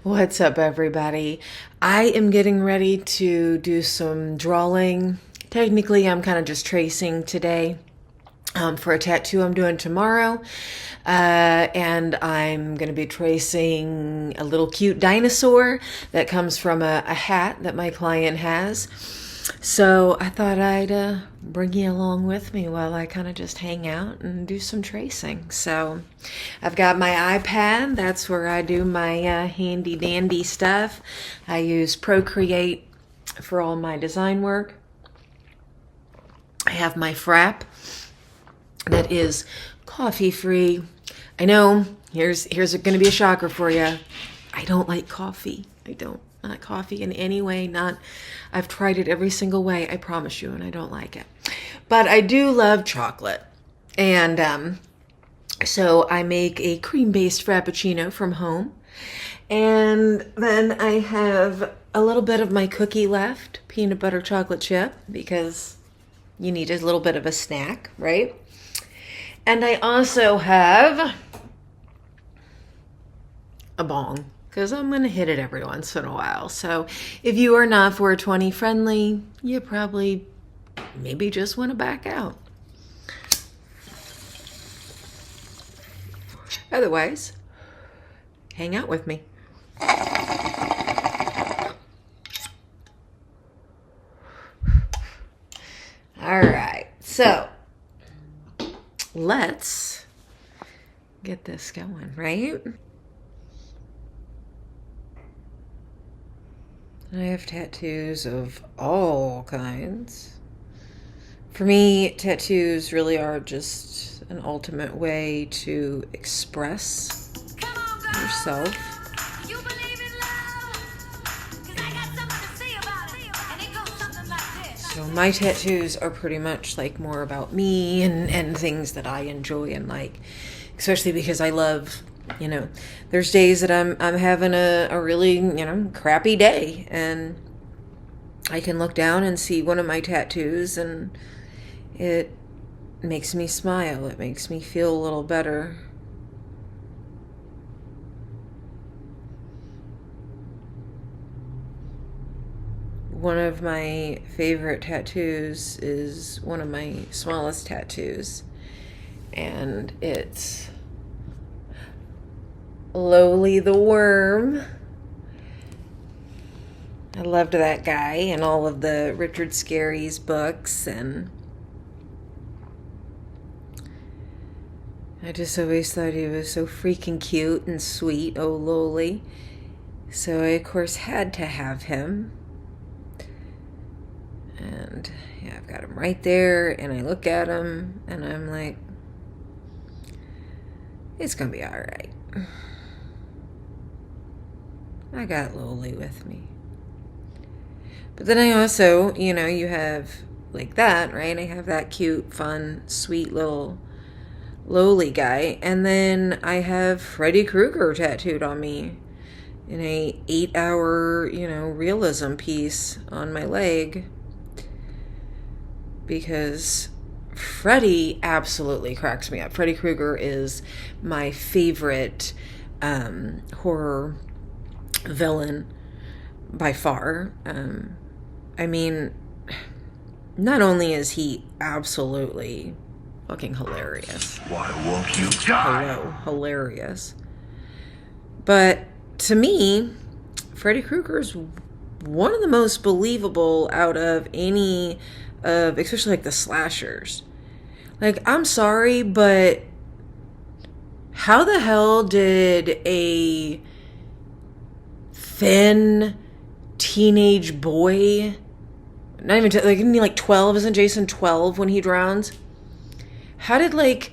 What's up, everybody? I am getting ready to do some drawing. Technically, I'm kind of just tracing today for a tattoo I'm doing tomorrow. And I'm going to be tracing a little cute dinosaur that comes from a hat that my client has. So I thought I'd bring you along with me while I kind of just hang out and do some tracing. So I've got my iPad. That's where I do my handy dandy stuff. I use Procreate for all my design work. I have my Frap that is coffee free. I know, here's going to be a shocker for you. I don't like coffee. I don't. Not coffee in any way. I've tried it every single way, I promise you, and I don't like it. But I do love chocolate. And so I make a cream-based Frappuccino from home. And then I have a little bit of my cookie left, peanut butter chocolate chip, because you need a little bit of a snack, right? And I also have a bong, because I'm going to hit it every once in a while. So if you are not 420 friendly, you probably maybe just want to back out. Otherwise, hang out with me. All right, so let's get this going, right? I have tattoos of all kinds. For me, tattoos really are just an ultimate way to express yourself. So my tattoos are pretty much like more about me and things that I enjoy and like, especially because I love, there's days that I'm having a really, crappy day, and I can look down and see one of my tattoos and it makes me smile. It makes me feel a little better. One of my favorite tattoos is one of my smallest tattoos, and it's Lowly the Worm. I loved that guy and all of the Richard Scarry's books, and I just always thought he was so freaking cute and sweet, oh Lowly. So I, of course, had to have him. And yeah, I've got him right there, and I look at him, and I'm like, it's gonna be all right. I got Lowly with me. But then I also, you have like that, right? I have that cute, fun, sweet little Lowly guy. And then I have Freddy Krueger tattooed on me in a 8-hour, realism piece on my leg. Because Freddy absolutely cracks me up. Freddy Krueger is my favorite horror villain by far. I mean, not only is he absolutely fucking hilarious. Why won't you die? Hello, hilarious. But to me, Freddy Krueger is one of the most believable out of any of, especially like the slashers. Like, I'm sorry, but how the hell did a thin teenage boy, not even like, isn't he like 12? Isn't Jason 12 when he drowns? How did like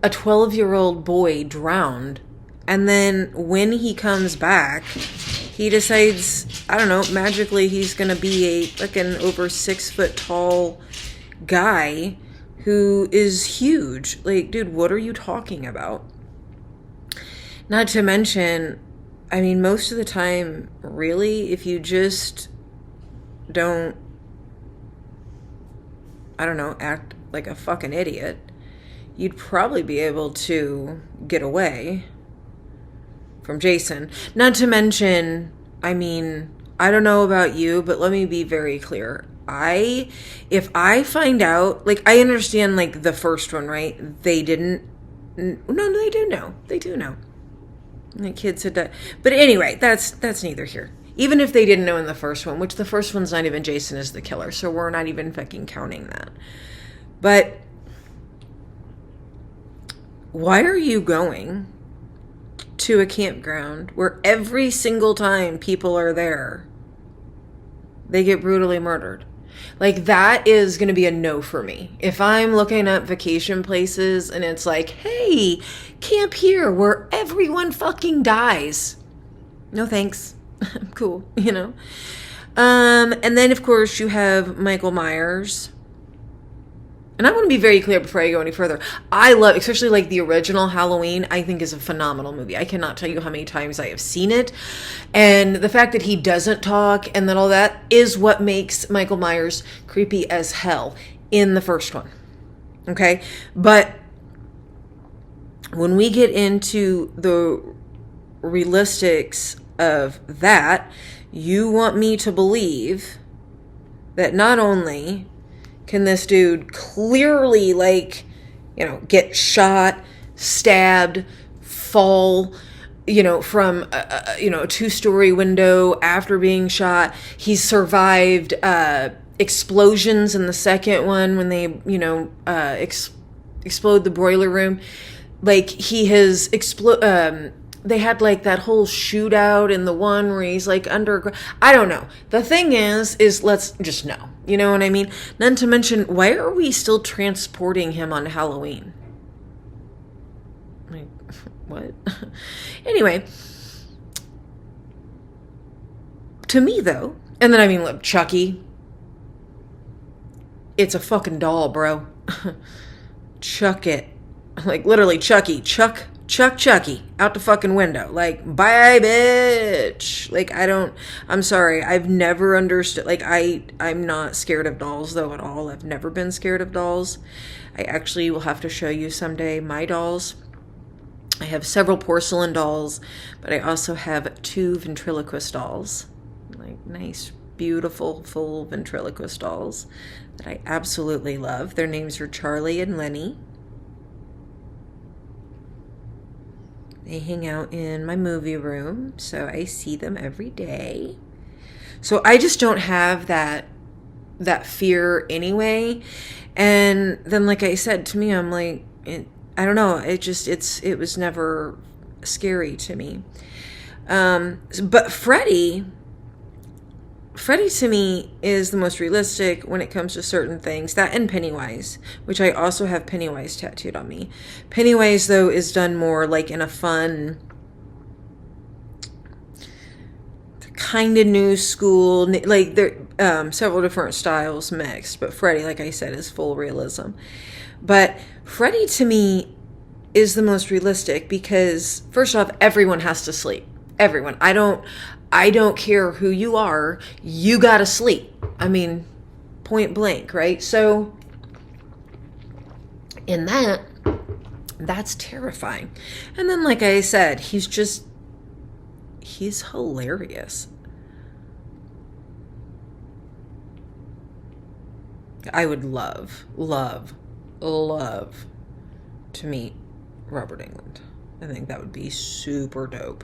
a 12-year-old boy drown, and then when he comes back, he decides, I don't know, magically he's gonna be an over 6 foot tall guy who is huge? Like, dude, what are you talking about? Not to mention, I mean, most of the time, really, if you just don't, I don't know, act like a fucking idiot, you'd probably be able to get away from Jason. Not to mention, I mean, I don't know about you, but let me be very clear. If I find out, like, I understand, like, the first one, right? They didn't, no, they do know. They do know. The kids had died. But anyway, that's neither here. Even if they didn't know in the first one, which the first one's not even Jason is the killer, so we're not even fucking counting that. But why are you going to a campground where every single time people are there, they get brutally murdered? Like, that is going to be a no for me. If I'm looking at vacation places and it's like, hey, camp here where everyone fucking dies. No thanks. I'm cool, you know? And then, of course, you have Michael Myers. And I want to be very clear before I go any further. I love, especially like the original Halloween, I think is a phenomenal movie. I cannot tell you how many times I have seen it. And the fact that he doesn't talk and that all that is what makes Michael Myers creepy as hell in the first one. Okay? But when we get into the realistics of that, you want me to believe that not only can this dude clearly, like, you know, get shot, stabbed, fall, you know, from a 2-story window after being shot. He's survived explosions in the second one when they, explode the boiler room. Like, he has they had like that whole shootout in the one where he's like underground. I don't know. The thing is let's just know. You know what I mean? None to mention, why are we still transporting him on Halloween? Like, what? Anyway. To me, though, and then I mean, look, Chucky. It's a fucking doll, bro. Chuck it. Like, literally, Chucky. Chuck Chucky out the fucking window. Like, bye, bitch. Like, I'm sorry. I've never understood. Like, I'm not scared of dolls, though, at all. I've never been scared of dolls. I actually will have to show you someday my dolls. I have several porcelain dolls, but I also have 2 ventriloquist dolls. Like, nice, beautiful, full ventriloquist dolls that I absolutely love. Their names are Charlie and Lenny. They hang out in my movie room, so I see them every day. So I just don't have that fear anyway. And then, like I said, to me, I'm like, I don't know. It was never scary to me. But Freddy to me is the most realistic when it comes to certain things. That and Pennywise, which I also have Pennywise tattooed on me. Pennywise, though, is done more like in a fun, kind of new school. Like, there several different styles mixed. But Freddy, like I said, is full realism. But Freddy, to me, is the most realistic because, first off, everyone has to sleep. Everyone. I don't care who you are, you gotta sleep. I mean, point blank, right? So, in that's terrifying. And then, like I said, he's hilarious. I would love to meet Robert Englund. I think that would be super dope.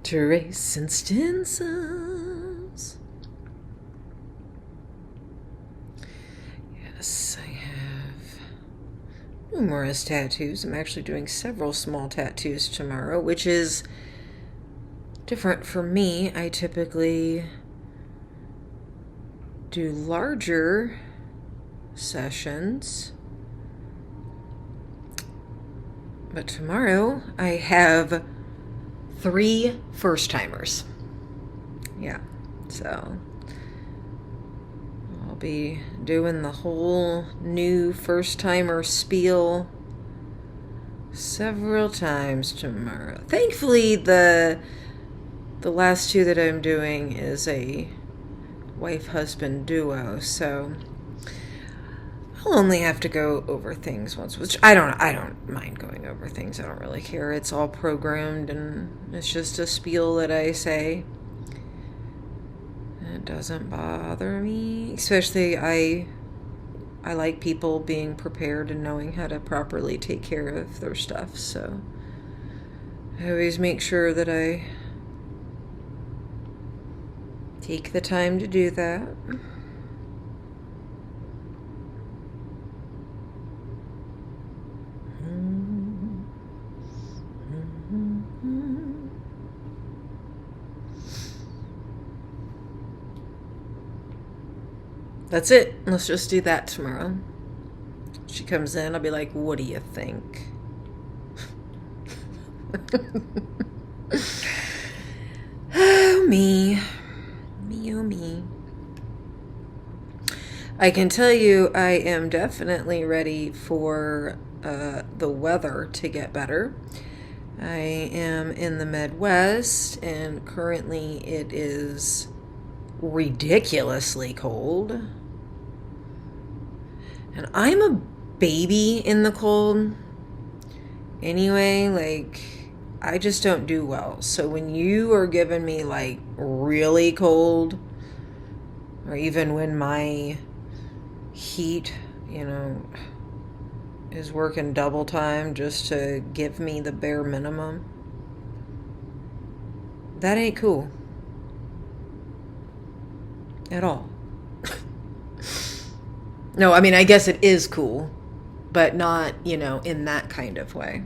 Trace and stencils. Yes, I have numerous tattoos. I'm actually doing several small tattoos tomorrow, which is different for me. I typically do larger sessions, but tomorrow I have 3 first-timers. Yeah, so I'll be doing the whole new first-timer spiel several times tomorrow. Thankfully, the The last two that I'm doing is a wife-husband duo, so I'll only have to go over things once, which I don't mind going over things. I don't really care. It's all programmed and it's just a spiel that I say. It doesn't bother me, especially I like people being prepared and knowing how to properly take care of their stuff, so I always make sure that I take the time to do that. That's it. Let's just do that tomorrow. She comes in, I'll be like, what do you think? Oh, me. Me, oh, me. I can tell you I am definitely ready for the weather to get better. I am in the Midwest, and currently it is ridiculously cold. And I'm a baby in the cold. Anyway, like, I just don't do well. So when you are giving me, like, really cold, or even when my heat, is working double time just to give me the bare minimum, that ain't cool. At all. No, I mean, I guess it is cool, but not, in that kind of way.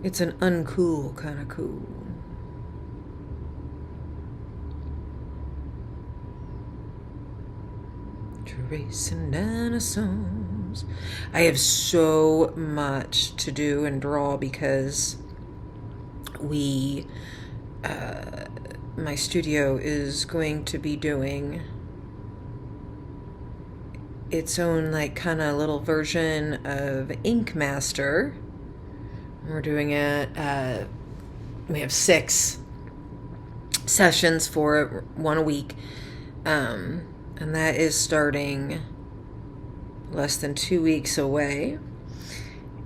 It's an uncool kind of cool. Tracing dinosaurs. I have so much to do and draw because my studio is going to be doing its own, like, kind of little version of Ink Master. We're doing it, we have 6 sessions for it, 1 a week, and that is starting less than 2 weeks away,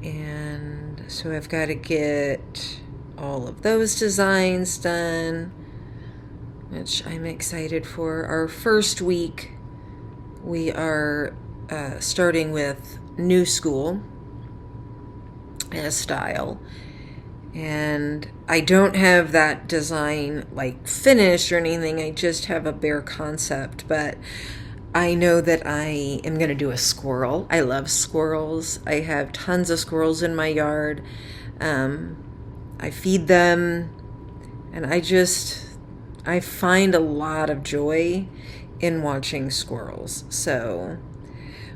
and so I've got to get all of those designs done, which I'm excited for. Our first week, we are starting with New School as style, and I don't have that design like finished or anything. I just have a bare concept, but I know that I am going to do a squirrel. I love squirrels. I have tons of squirrels in my yard. I feed them, and I find a lot of joy in watching squirrels. So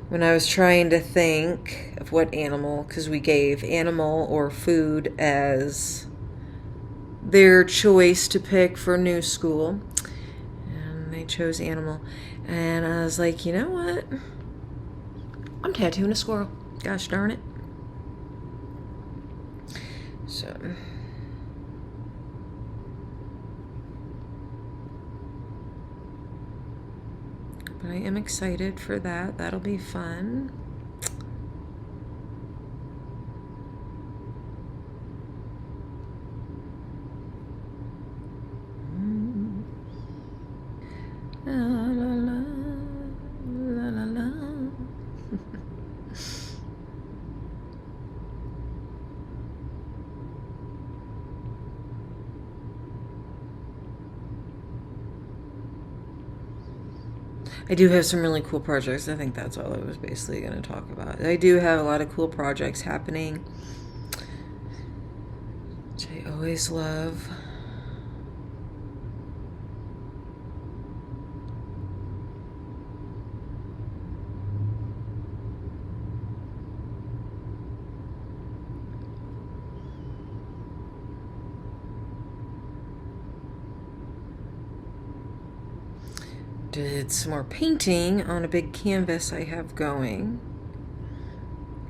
when I was trying to think of what animal, because we gave animal or food as their choice to pick for New School, and they chose animal, and I was like, you know what? I'm tattooing a squirrel. Gosh darn it. So but I am excited for that. That'll be fun. La, la, la, la, la, la. I do have some really cool projects. I think that's all I was basically going to talk about. I do have a lot of cool projects happening, which I always love. Did some more painting on a big canvas I have going.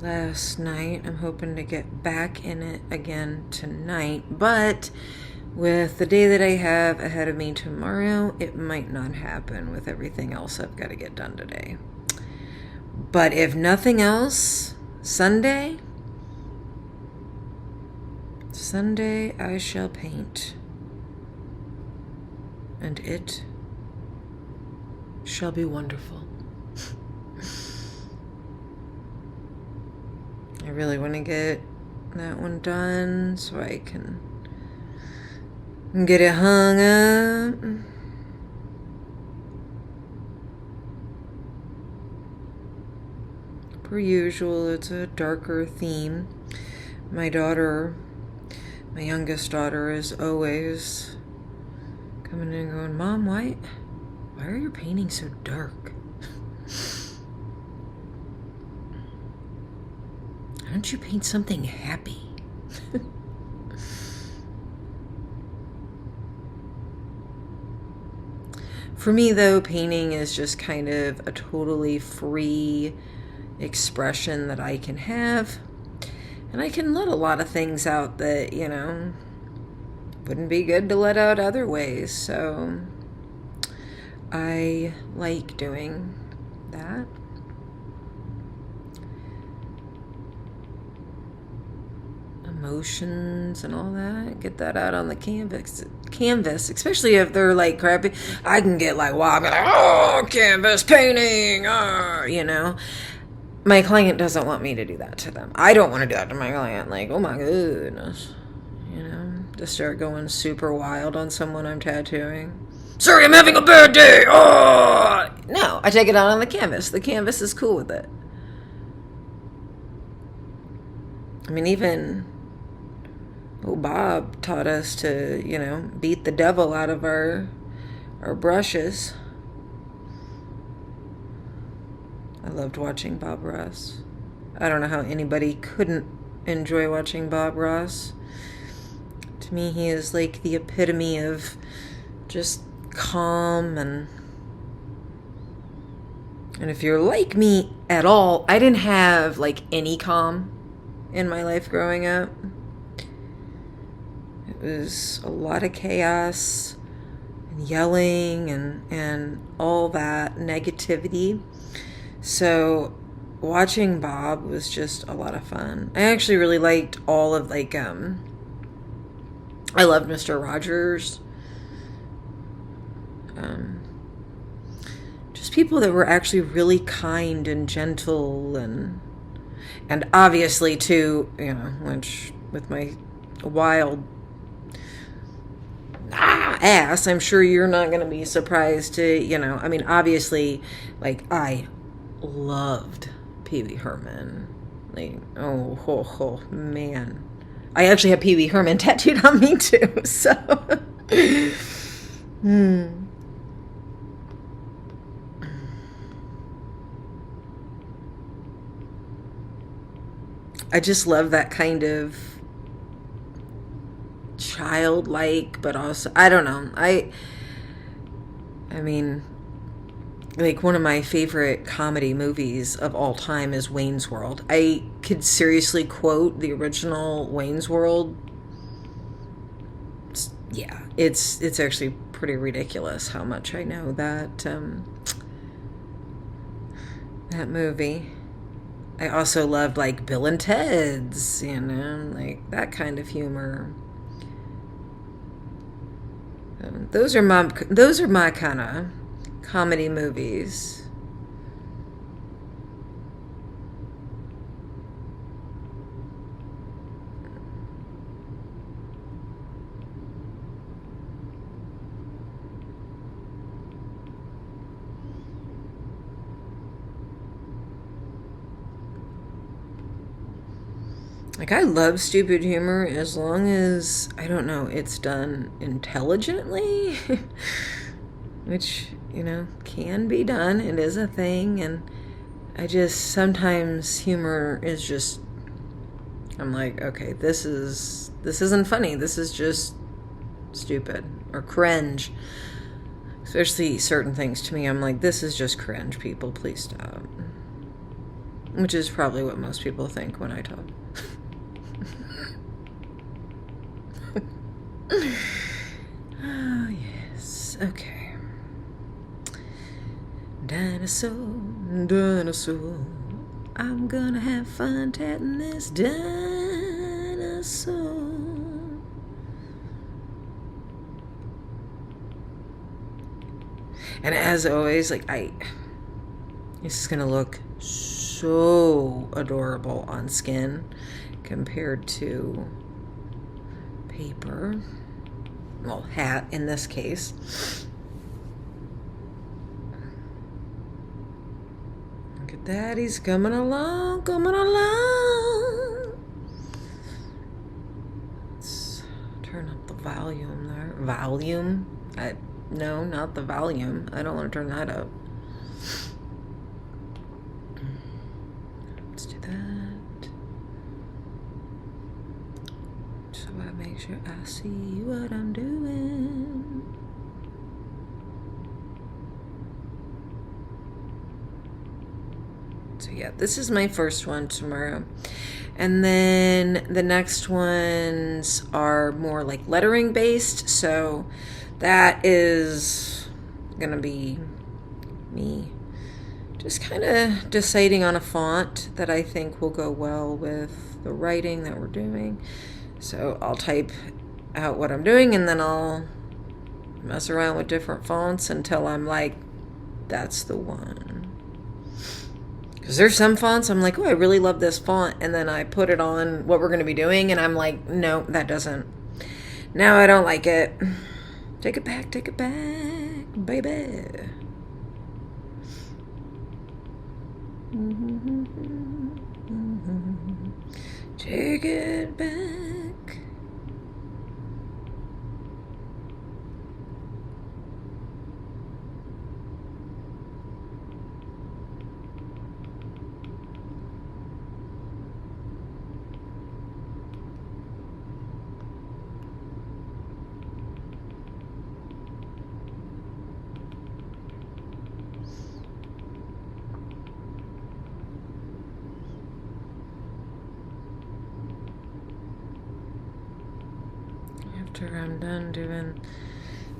last night. I'm hoping to get back in it again tonight, but with the day that I have ahead of me tomorrow, it might not happen with everything else I've got to get done today. But if nothing else, Sunday I shall paint, and it shall be wonderful. I really want to get that one done so I can get it hung up. Per usual, it's a darker theme. My youngest daughter, is always coming in and going, Mom, why are your paintings so dark? Why don't you paint something happy? For me, though, painting is just kind of a totally free expression that I can have. And I can let a lot of things out that, wouldn't be good to let out other ways. So I like doing that. Emotions and all that, get that out on the canvas, especially if they're like crappy. I can get like wild, canvas painting, My client doesn't want me to do that to them. I don't want to do that to my client. Like, oh my goodness, to start going super wild on someone I'm tattooing. Sorry, I'm having a bad day. Oh no, I take it out on the canvas. The canvas is cool with it. I mean, even Bob taught us to, beat the devil out of our brushes. I loved watching Bob Ross. I don't know how anybody couldn't enjoy watching Bob Ross. To me, he is like the epitome of just calm and if you're like me at all, I didn't have like any calm in my life growing up. It was a lot of chaos and yelling and all that negativity. So watching Bob was just a lot of fun. I actually really liked all of I loved Mr. Rogers. Just people that were actually really kind and gentle and obviously too, which with my wild ass, I'm sure you're not going to be surprised to, obviously, like, I loved Pee Wee Herman. Like, oh, man. I actually have Pee Wee Herman tattooed on me, too, so. I just love that kind of childlike, but also, I don't know. I mean, like, one of my favorite comedy movies of all time is Wayne's World. I could seriously quote the original Wayne's World. It's actually pretty ridiculous how much I know that that movie. I also loved like Bill and Ted's, like that kind of humor. Those are my kind of comedy movies. Like, I love stupid humor as long as, I don't know, it's done intelligently, which, can be done. It is a thing, and I just, sometimes humor is just, I'm like, okay, this isn't funny. This is just stupid or cringe. Especially certain things to me, I'm like, this is just cringe, people, please stop. which is probably what most people think when I talk. Oh, yes. Okay. Dinosaur, dinosaur. I'm gonna have fun tatting this dinosaur. And as always, like, this is gonna look so adorable on skin compared to paper. Well, hat in this case. Look at that, he's coming along, coming along. Let's turn up the volume there. Volume? No, not the volume. I don't want to turn that up. Let's do that. So I make sure I see what I'm doing. So yeah, this is my first one tomorrow. And then the next ones are more like lettering based. So that is gonna be me just kind of deciding on a font that I think will go well with the writing that we're doing. So I'll type out what I'm doing and then I'll mess around with different fonts until I'm like, that's the one. Because there's some fonts I'm like, oh, I really love this font. And then I put it on what we're going to be doing and I'm like, no, that doesn't. Now I don't like it. Take it back, baby. Take it back. After I'm done doing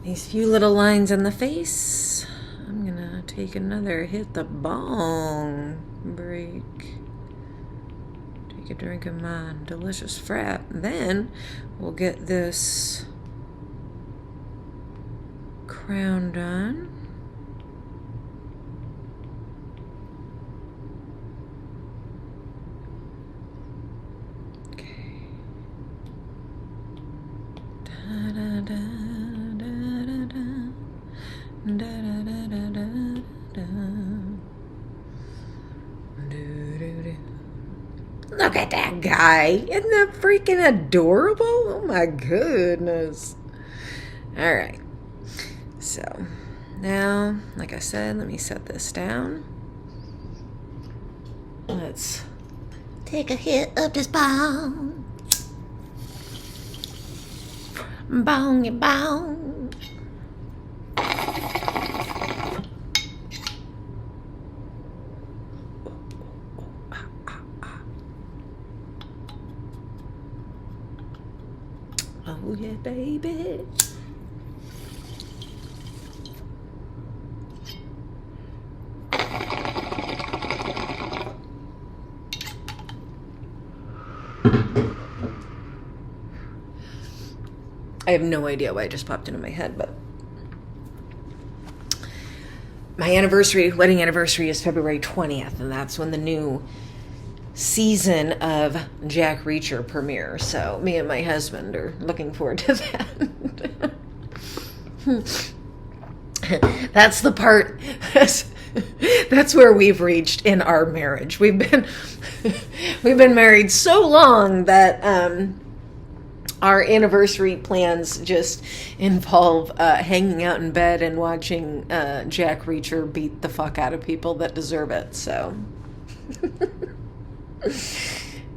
these few little lines in the face, I'm gonna take another hit the bong break. Take a drink of my delicious frap. Then we'll get this crown done. Look at that guy. Isn't that freaking adorable? Oh my goodness. All right. So now, like I said, let me set this down. Let's take a hit of this bong. Bongy bong. Oh yeah, baby. I have no idea why it just popped into my head, but my wedding anniversary is February 20th, and that's when the new season of Jack Reacher premieres. So me and my husband are looking forward to that. That's the part, that's where we've reached in our marriage. We've been married so long that our anniversary plans just involve hanging out in bed and watching Jack Reacher beat the fuck out of people that deserve it. So,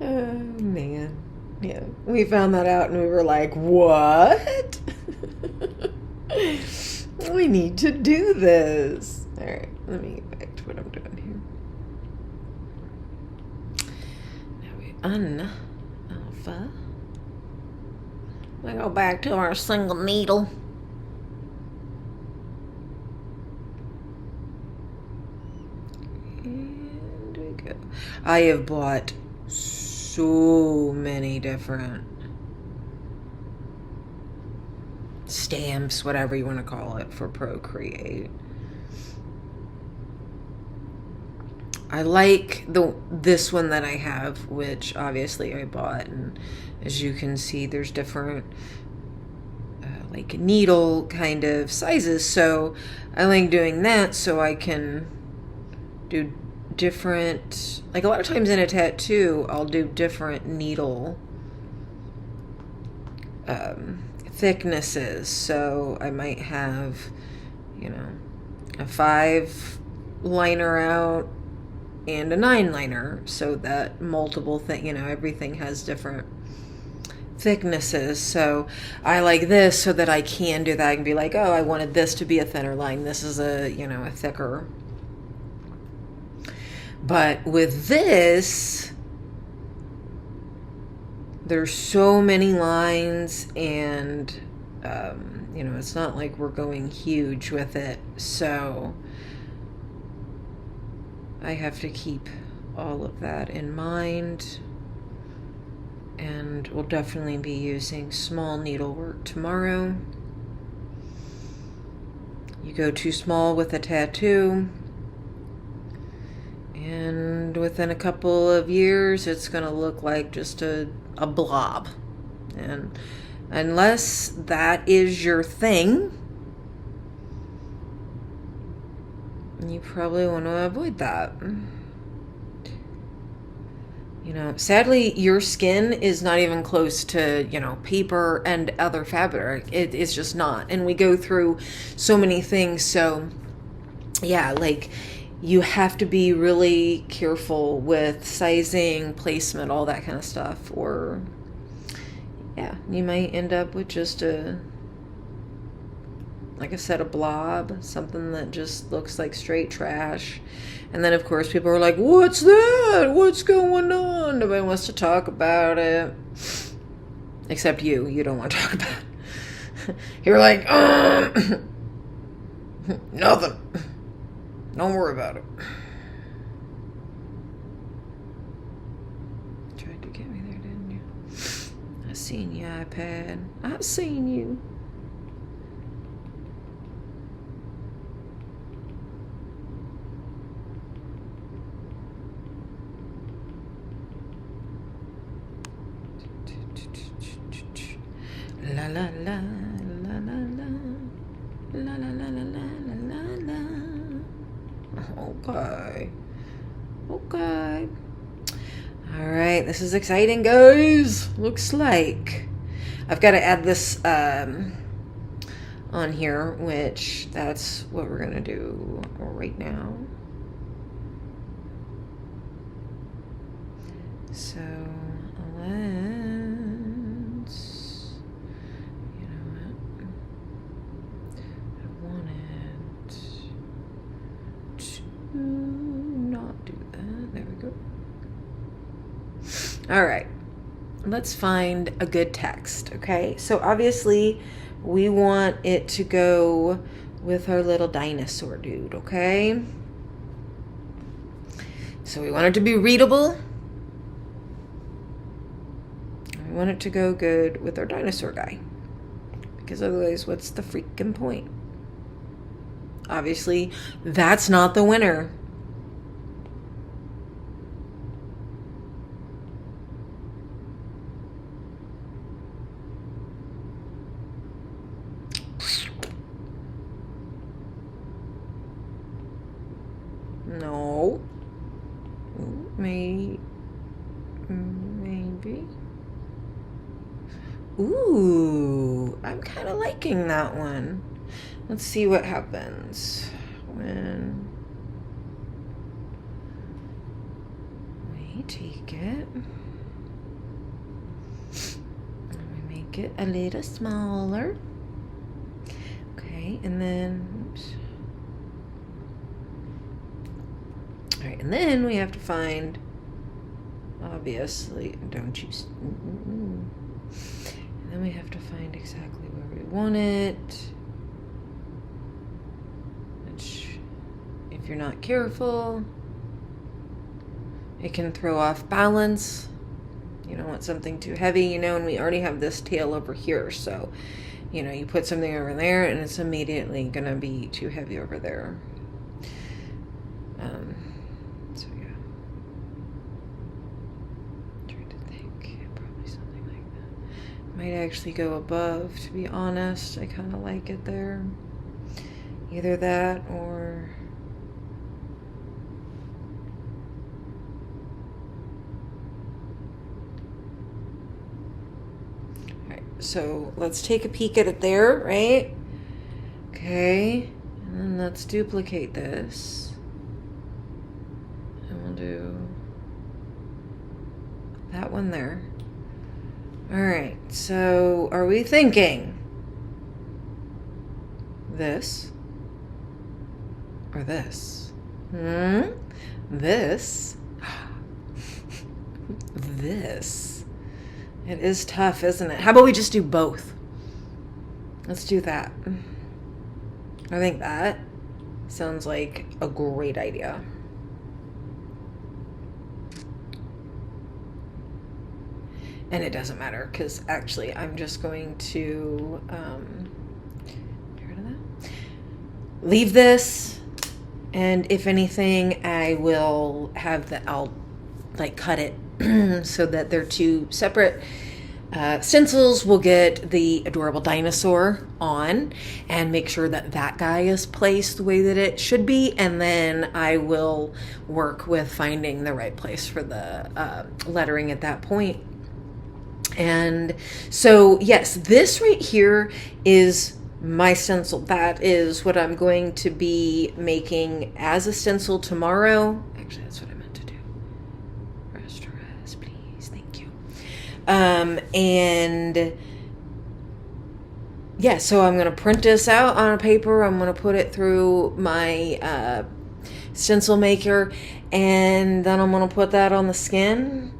oh man, yeah, we found that out and we were like, what? We need to do this. All right, let me get back to what I'm doing Alpha. We go back to our single needle. And we go. I have bought so many different stamps, whatever you want to call it, for Procreate. I like this one that I have, which obviously I bought, and as you can see, there's different like needle kind of sizes, so I like doing that so I can do different, like a lot of times in a tattoo I'll do different needle thicknesses. So I might have, you know, a 5 liner out and a 9 liner, so that multiple you know, everything has different thicknesses. So I like this so that I can do that. I can be like, oh, I wanted this to be a thinner line, this is a, you know, a thicker. But with this, there's so many lines, and you know, it's not like we're going huge with it, so I have to keep all of that in mind. And we'll definitely be using small needlework tomorrow. You go too small with a tattoo, and within a couple of years it's gonna look like just a blob. And unless that is your thing, you probably want to avoid that. You know, sadly, your skin is not even close to, you know, paper and other fabric. It's just not. And we go through so many things. So, yeah, like, you have to be really careful with sizing, placement, all that kind of stuff. Or, yeah, you might end up with just a, like I said, a blob, something that just looks like straight trash. And then, of course, people are like, what's that? What's going on? Nobody wants to talk about it. Except you. You don't want to talk about it. You're like, nothing. Don't worry about it. Tried to get me there, didn't you? I seen you, iPad. I seen you. La la la la la la la la la la la la. Okay. Okay. All right, this is exciting, guys. Looks like I've got to add this on here, which that's what we're gonna do right now. So let's, you know what, I wanted to not do that. There we go. All right, let's find a good text. Okay, so obviously we want it to go with our little dinosaur dude. Okay, so we want it to be readable. We want it to go good with our dinosaur guy, because otherwise what's the freaking point? Obviously that's not the winner. No. Maybe. Ooh, I'm kind of liking that one. Let's see what happens when we take it. And we make it a little smaller. Okay, and then, oops. All right, and then we have to find obviously. Don't you... And then we have to find exactly where we want it. Which, if you're not careful, it can throw off balance. You don't want something too heavy, you know, and we already have this tail over here, so, you know, you put something over there and it's immediately gonna be too heavy over there. So yeah. Trying to think, probably something like that. Might actually go above, to be honest. I kind of like it there. Either that or... So let's take a peek at it there, right? Okay, and then let's duplicate this. And we'll do that one there. All right, so are we thinking this or this? This? This? It is tough, isn't it? How about we just do both? Let's do that. I think that sounds like a great idea. And it doesn't matter, because actually I'm just going to get rid of that. Leave this, and if anything, I will have I'll like cut it so that they're two separate stencils. We'll get the adorable dinosaur on and make sure that that guy is placed the way that it should be, and then I will work with finding the right place for the lettering at that point. And so yes, this right here is my stencil. That is what I'm going to be making as a stencil tomorrow. Actually, that's what I meant to do. Rest, please. Thank you. And yeah, so I'm going to print this out on a paper. I'm going to put it through my stencil maker, and then I'm going to put that on the skin.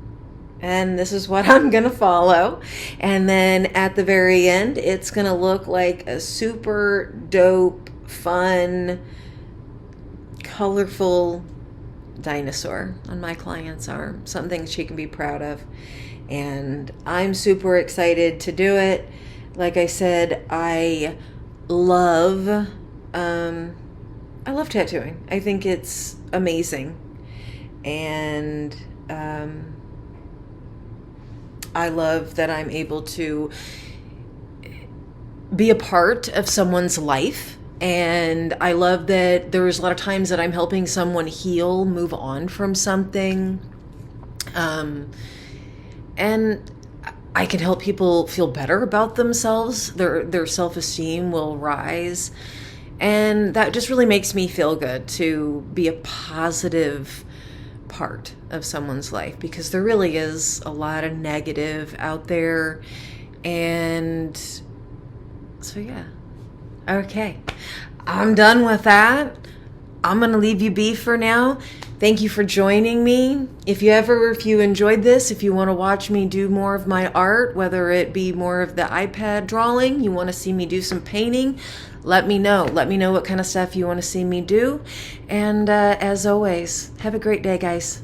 And this is what I'm going to follow. And then at the very end, it's going to look like a super dope, fun, colorful dinosaur on my client's arm. Something she can be proud of. And I'm super excited to do it. Like I said, I love tattooing. I think it's amazing. And I love that I'm able to be a part of someone's life. And I love that there's a lot of times that I'm helping someone heal, move on from something. And I can help people feel better about themselves. Their self-esteem will rise. And that just really makes me feel good to be a positive part of someone's life, because there really is a lot of negative out there. And so yeah, okay, I'm done with that. I'm gonna leave you be for now. Thank you for joining me. If you enjoyed this, if you want to watch me do more of my art, whether it be more of the iPad drawing, you want to see me do some painting, let me know. Let me know what kind of stuff you want to see me do. And as always, have a great day, guys.